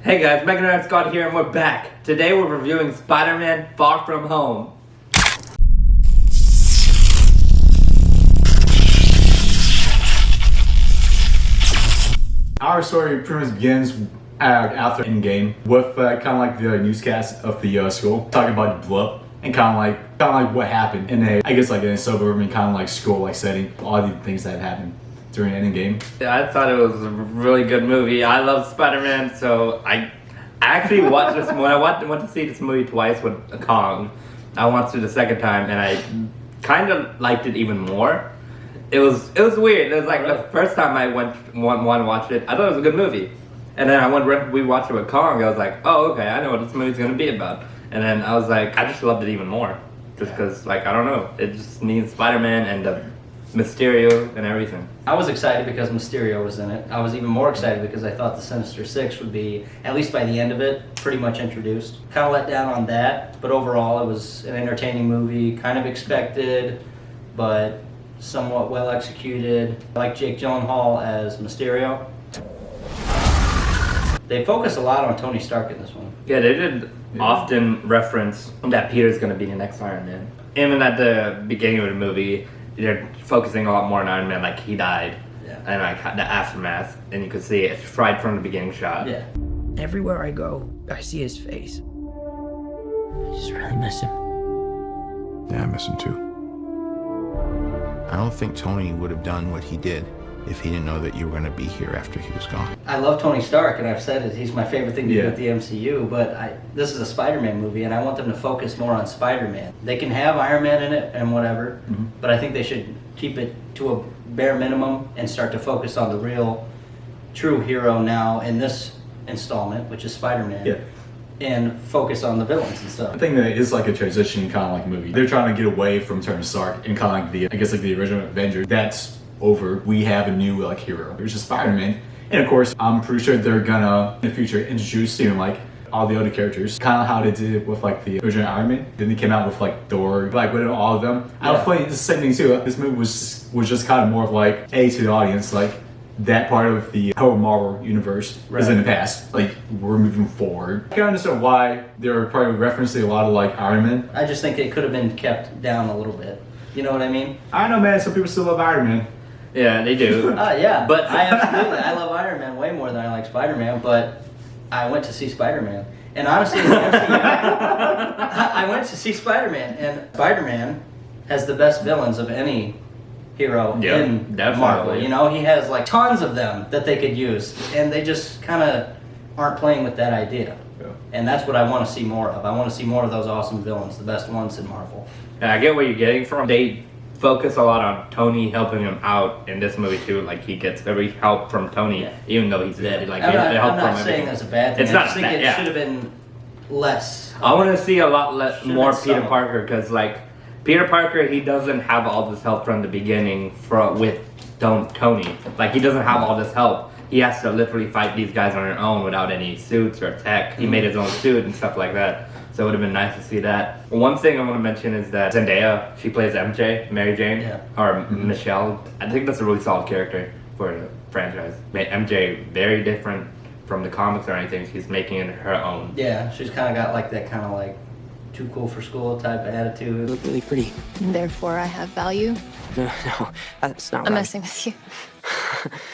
Hey guys, MegaNerd Scott here and we're back. Today we're reviewing Spider-Man Far From Home. Our story pretty much begins after Endgame with kind of like the newscast of the school talking about the blow up and kind of like what happened in a a suburban kind of like school like setting, all the things that happened during Endgame. Yeah, I thought it was a really good movie. I love Spider-Man, so I actually watched this when I went to see this movie twice with Kong. I watched it the second time and I kind of liked it even more. It was weird. It was like the first time I want to watch it, I thought it was a good movie. And then we watched it with Kong. I was like, oh, okay, I know what this movie's gonna be about. And then I was like, I just loved it even more, just because I don't know, it just needs Spider-Man and the Mysterio and everything. I was excited because Mysterio was in it. I was even more excited because I thought the Sinister Six would be, at least by the end of it, pretty much introduced. Kind of let down on that, but overall it was an entertaining movie, kind of expected, but somewhat well executed. I like Jake Gyllenhaal as Mysterio. They focus a lot on Tony Stark in this one. Yeah, they did often reference that Peter's gonna be the next Iron Man. Even at the beginning of the movie, they're focusing a lot more on Iron Man, like he died, and like the aftermath, and you could see it right from the beginning shot. Yeah. Everywhere I go, I see his face. I just really miss him. Yeah, I miss him too. I don't think Tony would have done what he did if he didn't know that you were going to be here after he was gone. I love Tony Stark, and I've said it, he's my favorite thing to do with the MCU, but this is a Spider-Man movie, and I want them to focus more on Spider-Man. They can have Iron Man in it and whatever, but I think they should keep it to a bare minimum and start to focus on the real, true hero now in this installment, which is Spider-Man. Yeah. And focus on the villains and stuff. I think that it's like a transition kind of like movie. They're trying to get away from Tony Stark and kind of like the original Avenger. That's over. We have a new like hero, which is Spider-Man. And of course, I'm pretty sure they're gonna in the future introduce like all the other characters, kind of how they did with like the original Iron Man. Then they came out with like Thor, like with all of them. I don't think it's the same thing too. This movie was just kind of more of like to the audience, like that part of the whole Marvel universe is in the past. Like we're moving forward. I can understand why they're probably referencing a lot of like Iron Man. I just think it could have been kept down a little bit. You know what I mean? I know, man. Some people still love Iron Man. Yeah, they do. Yeah, but I love Iron Man way more than I like Spider-Man, but I went to see Spider-Man. And honestly, in the MCU, I went to see Spider-Man, and Spider-Man has the best villains of any hero in Marvel. You know, he has like tons of them that they could use, and they just kind of aren't playing with that idea. Yeah. And that's what I want to see more of. I want to see more of those awesome villains, the best ones in Marvel. And I get where you're getting from. They focus a lot on Tony helping him out in this movie too. Like he gets every help from Tony, even though he's dead. Like I'm not saying that's a bad thing. It's I not just think it should have been less. I want to see a lot more Peter Parker, because like Peter Parker, he doesn't have all this help from the beginning with Tony. Like he doesn't have all this help. He has to literally fight these guys on their own without any suits or tech. He made his own suit and stuff like that. So it would have been nice to see that. One thing I want to mention is that Zendaya, she plays MJ, Mary Jane, or Michelle. I think that's a really solid character for the franchise. MJ, very different from the comics or anything. She's making it her own. Yeah, she's kind of got like that kind of like too cool for school type of attitude. You look really pretty. Therefore, I have value. No, that's not right. I'm messing with you.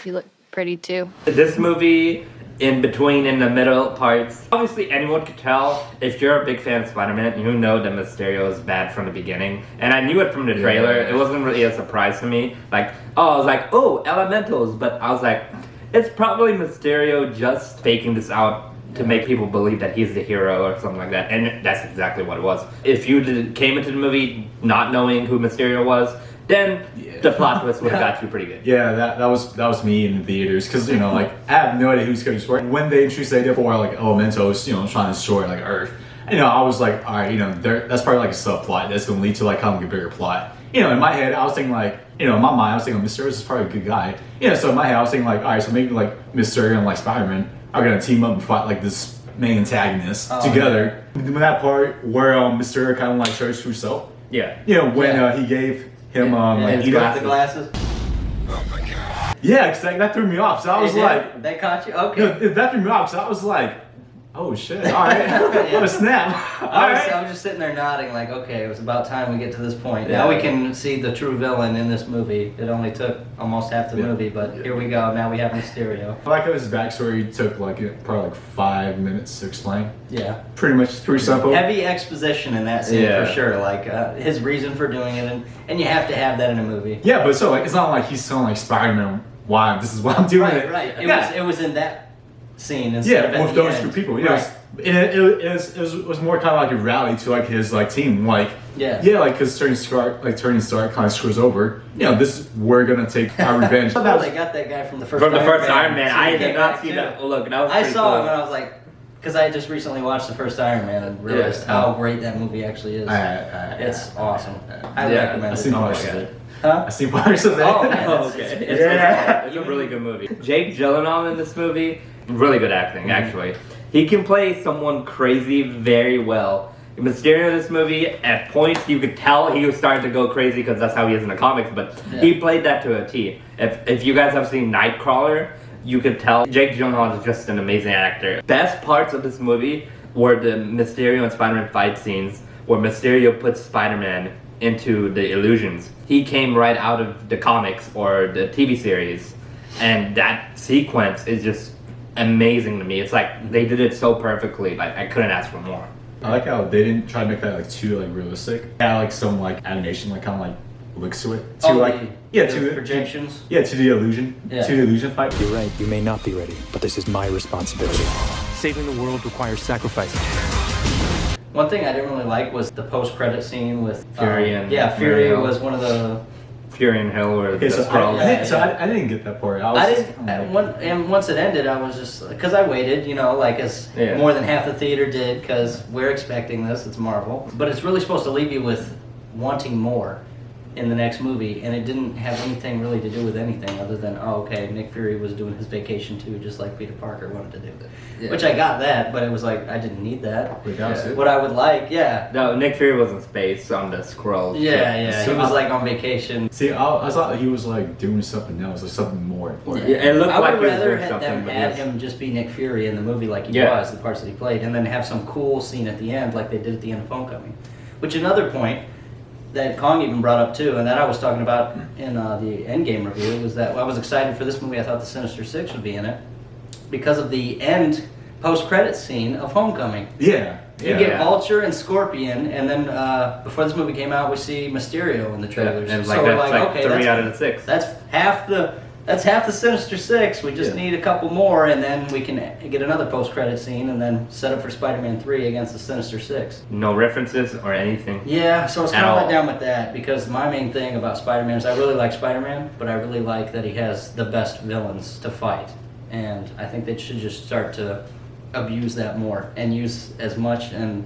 You look pretty too. This movie, in the middle parts, obviously anyone could tell. If you're a big fan of Spider-Man, you know that Mysterio is bad from the beginning. And I knew it from the trailer. It wasn't really a surprise to me. Like, I was like, oh, elementals. But I was like, it's probably Mysterio just faking this out to make people believe that he's the hero or something like that. And that's exactly what it was. If you came into the movie not knowing who Mysterio was, then the plot twist would have got you pretty good. Yeah, that was me in the theaters, because like I have no idea who's going to destroy. When they introduced the idea for like elementals, trying to destroy like Earth, I was like, all right, that's probably like a subplot that's going to lead to like kind of like a bigger plot. In my head, I was thinking like, in my mind, I was thinking Mysterio is probably a good guy. So in my head, I was thinking like, all right, so maybe like Mysterio and like Spider-Man are going to team up and fight like this main antagonist together. When that part where Mysterio kind of like shows himself. Yeah. When he gave him his glasses. Oh my god. Yeah, because that threw me off. So I was like, that caught you? Okay. That threw me off. So I was like, Oh shit! All right, what a snap! All right. I was just sitting there nodding, like, okay, it was about time we get to this point. Yeah. Now we can see the true villain in this movie. It only took almost half the movie, but here we go. Now we have Mysterio. I like how his backstory took probably 5 minutes to explain. Yeah. Pretty much pretty simple. Heavy exposition in that scene Yeah. for sure. Like his reason for doing it, and you have to have that in a movie. Yeah, but so like it's not like he's telling like Spider-Man why this is why I'm doing it. Right. Yeah. It was in that scene instead of Yeah, at with the those end. two people. Right. It was more kind of like a rally to like his like team. Like like because Tony Stark kind of screws over. You know, we're gonna take our revenge. Well, they got that guy from the first. From the first Iron Man. so I he did came not back see too. that. Look, that was I pretty saw cool. him and I was like, because I just recently watched the first Iron Man and realized how great that movie actually is. It's awesome. I Yeah, recommend I it. seen Oh my parts of God. it. Huh? I seen parts of it. Oh, man. Oh, okay. It's a really good movie. Jake Gyllenhaal in this movie, really good acting, actually. He can play someone crazy very well. Mysterio in this movie, at points you could tell he was starting to go crazy because that's how he is in the comics, but he played that to a T. If you guys have seen Nightcrawler, you could tell Jake Gyllenhaal is just an amazing actor. Best parts of this movie were the Mysterio and Spider-Man fight scenes where Mysterio puts Spider-Man into the illusions. He came right out of the comics or the TV series, and that sequence is just amazing to me. It's like they did it so perfectly, like I couldn't ask for more. I like how they didn't try to make that like too like realistic. Had like some like animation like kind of like looks to it. To the projections. Yeah, to the illusion. Yeah. To the illusion fight. You're right, you may not be ready, but this is my responsibility. Saving the world requires sacrifice. One thing I didn't really like was the post-credit scene with Fury and Fury Mario. was one of the. Fury and Hill were Okay, the so Skrulls. I didn't get that part. I didn't. And once it ended, I was just because I waited, like as more than half the theater did, because we're expecting this. It's Marvel, but it's really supposed to leave you with wanting more in the next movie, and it didn't have anything really to do with anything other than Nick Fury was doing his vacation too, just like Peter Parker wanted to do. Which I got that, but it was like I didn't need that. What I would like, No, Nick Fury was in space on the Skrulls. Yeah, So he was like on vacation. See, I thought he was like doing something else, like something more important. Yeah, it looked I like would he was rather doing have something, them but had yes. him just be Nick Fury in the movie like he was, the parts that he played, and then have some cool scene at the end like they did at the end of Homecoming. Which another point that Kong even brought up too, and that I was talking about in the Endgame review, was that I was excited for this movie. I thought the Sinister Six would be in it because of the end post-credits scene of Homecoming. Yeah. You get Vulture and Scorpion, and then before this movie came out, we see Mysterio in the trailers. And so like we're that's like, like okay, 3 out of the 6. that's half the Sinister Six. We just need a couple more, and then we can get another post-credit scene, and then set up for Spider-Man 3 against the Sinister Six. No references or anything. Yeah, so I was kind At of all. let down with that, because my main thing about Spider-Man is I really like Spider-Man, but I really like that he has the best villains to fight. And I think they should just start to abuse that more, and use as much, and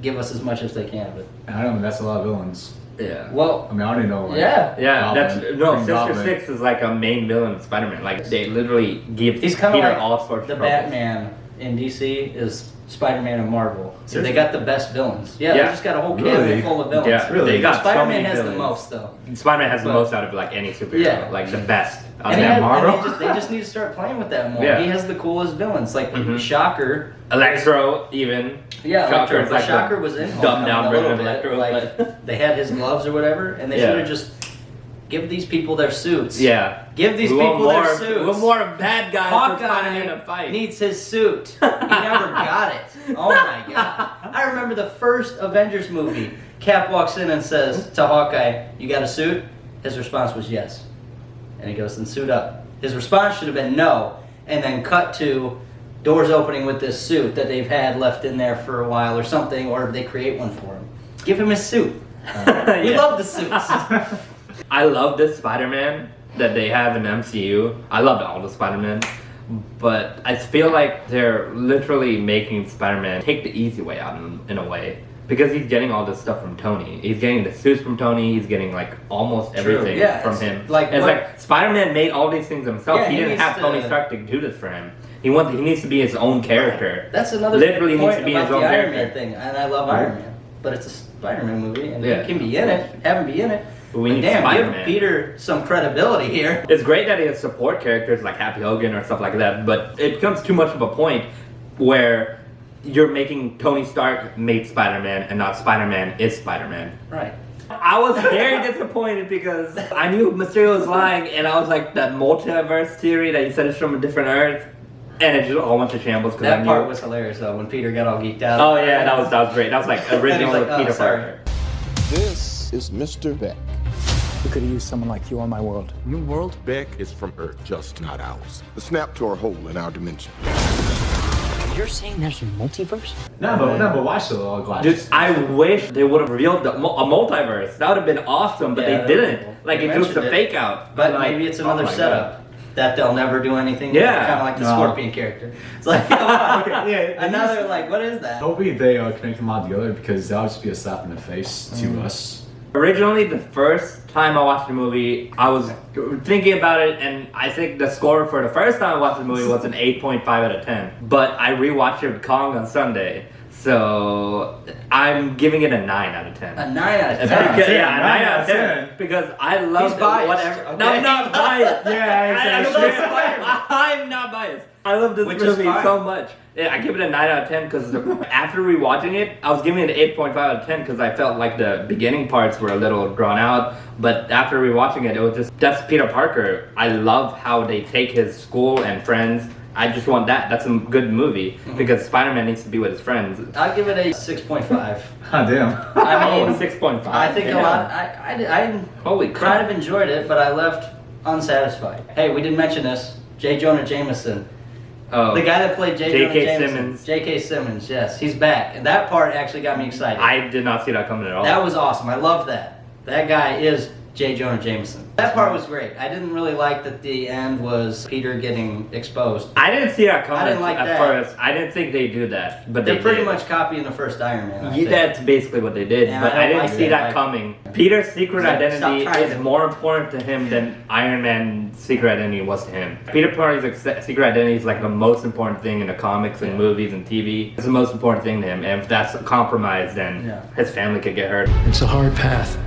give us as much as they can of it. I don't know, that's a lot of villains. Yeah. Well, I mean, I don't even know. Like, yeah. Yeah, Goblin, Green Sister Goblin. Six is like a main villain of Spider-Man. Like they literally give He's kind of Peter like all sorts the of troubles. Batman in DC is Spider-Man and Marvel. So they Seriously? got the best villains. Yeah, they Yeah. just got a whole Really? cabinet full of villains. Yeah, Really? they got so Spider-Man many has the villains. most though. Spider-Man has the But- most out of like any superhero. Yeah. Like the best. Out And, of they, that Marvel. they just need to start playing with that more. Yeah. He has the coolest villains, like Mhm. Shocker. Electro even. Yeah, Shocker Electro. is like Shocker the was in dumbed down Homecoming a version little of bit. Electro. Like but they had his gloves or whatever, and they Yeah. should have just give these people their suits. yeah. Give these We want people their more- suits. we want more bad guys for Spider-Man to Hawkeye fight. needs his suit. He never got it. Oh my god! I remember the first Avengers movie. Cap walks in and says to Hawkeye, "You got a suit?" His response was yes, and he goes, "Then suit up." His response should have been no, and then cut to doors opening with this suit that they've had left in there for a while or something, or they create one for him. Give him his suit. We Yeah. love the suits. I love this Spider-Man that they have in the MCU. I loved all the Spider-Man. But I feel like they're literally making Spider-Man take the easy way out in a way. Because he's getting all this stuff from Tony. He's getting the suits from Tony. He's getting like almost everything yeah, from it's him. like it's what- like Spider-Man made all these things himself. Yeah, he he didn't needs have to- Tony Stark to do this for him. He needs to be his own character. That's another Literally point needs to be about his own the Iron character. Man thing, and I love Iron Man, but it's a Spider-Man movie, and Yeah. he can be in it, have him be in it. But we But need damn, Spider-Man. give Peter some credibility here. It's great that he has support characters like Happy Hogan or stuff like that, but it becomes too much of a point where you're making Tony Stark made Spider-Man and not Spider-Man is Spider-Man. Right. I was very disappointed because I knew Mysterio was lying, and I was like, that multiverse theory that he said it's from a different Earth, and it just all went to shambles. Cause That I knew. part was hilarious though, when Peter got all geeked out. Oh yeah, that was great. That was like original like, with Peter sorry. Parker. This is Mr. Beck. We could have used someone like you on my world. Your world? Beck is from Earth, just not ours. The snap tore a hole in our dimension. You're saying there's a multiverse? No, but watch the glad. Dude, I wish they would have revealed a multiverse. That would have been awesome, but Yeah, they didn't. Like they it was a mentioned it. fake out. But like, maybe it's oh another my setup that they'll never do anything. Yeah. Kind of like the No. Scorpion character. It's like, come on. Okay, yeah, Another, like, what is that? Hopefully they connect them all together because that would just be a slap in the face to us. Originally, the first time I watched the movie, I was thinking about it, and I think the score for the first time I watched the movie was an 8.5 out of 10. But I rewatched it with Kong on Sunday, so I'm giving it a 9 out of 10. A 9 out of 10. Because, yeah, 9 9 out of 10. Because I love He's biased, whatever. okay? No, I'm not biased. Yeah, I exactly. love Spider-Man. I'm not biased. I love this Which is movie fine. so much. Yeah, I give it a 9 out of 10 because after rewatching it, I was giving it an 8.5 out of 10 because I felt like the beginning parts were a little drawn out. But after rewatching it, it was just, that's Peter Parker. I love how they take his school and friends. I just want that. That's a good movie because Spider-Man needs to be with his friends. I'll give it a 6.5. Ah, damn. I mean, 6.5. I think yeah. a lot. I Holy kind crap. of enjoyed it, but I left unsatisfied. Hey, we didn't mention this. J. Jonah Jameson. Oh, The guy that played J. J.K. Jonah Jameson. Simmons. J.K. Simmons, yes. He's back. And that part actually got me excited. I did not see that coming at all. That was awesome. I loved that. That guy is J. Jonah Jameson. That part was great. I didn't really like that the end was Peter getting exposed. I didn't see that coming I didn't like at that. first. I didn't think they'd do that, but They're they pretty did. much copying the first Iron Man. I Yeah, think. that's basically what they did, And but I I don't didn't like see it. that Like- coming. Peter's secret Stop identity trying is to- more important to him than Iron Man's secret identity was to him. Peter Parker's secret identity is like the most important thing in the comics and movies and TV. It's the most important thing to him, and if that's compromised, then Yeah. his family could get hurt. It's a hard path.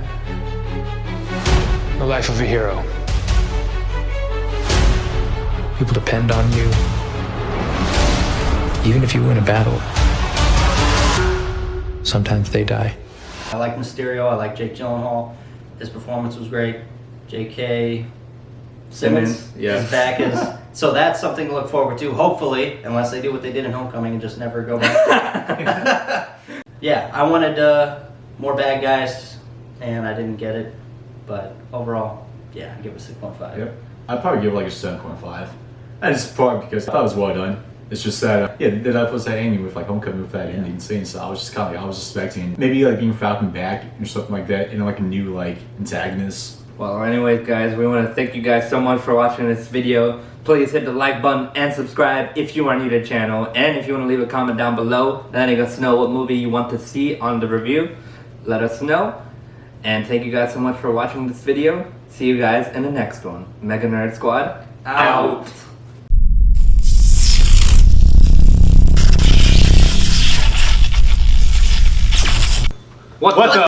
The life of a hero. People depend on you. Even if you win a battle, sometimes they die. I like Mysterio. I like Jake Gyllenhaal. His performance was great. J.K. Simmons yeah. is back so that's something to look forward to. Hopefully, unless they do what they did in Homecoming and just never go back. Yeah, I wanted more bad guys, and I didn't get it. But overall, yeah, I give it a 6.5. Yep. I'd probably give it like a 7.5. And it's probably because I thought it was well done. It's just that, that was that ending with like Homecoming with that ending scene. So I was just kind of like, I was expecting maybe like being Falcon back or something like that, and like a new like antagonist. Well, anyways, guys, we want to thank you guys so much for watching this video. Please hit the like button and subscribe if you are new to the channel. And if you want to leave a comment down below, letting us know what movie you want to see on the review, let us know. And thank you guys so much for watching this video. See you guys in the next one. MegaNerd Squad, out. What the?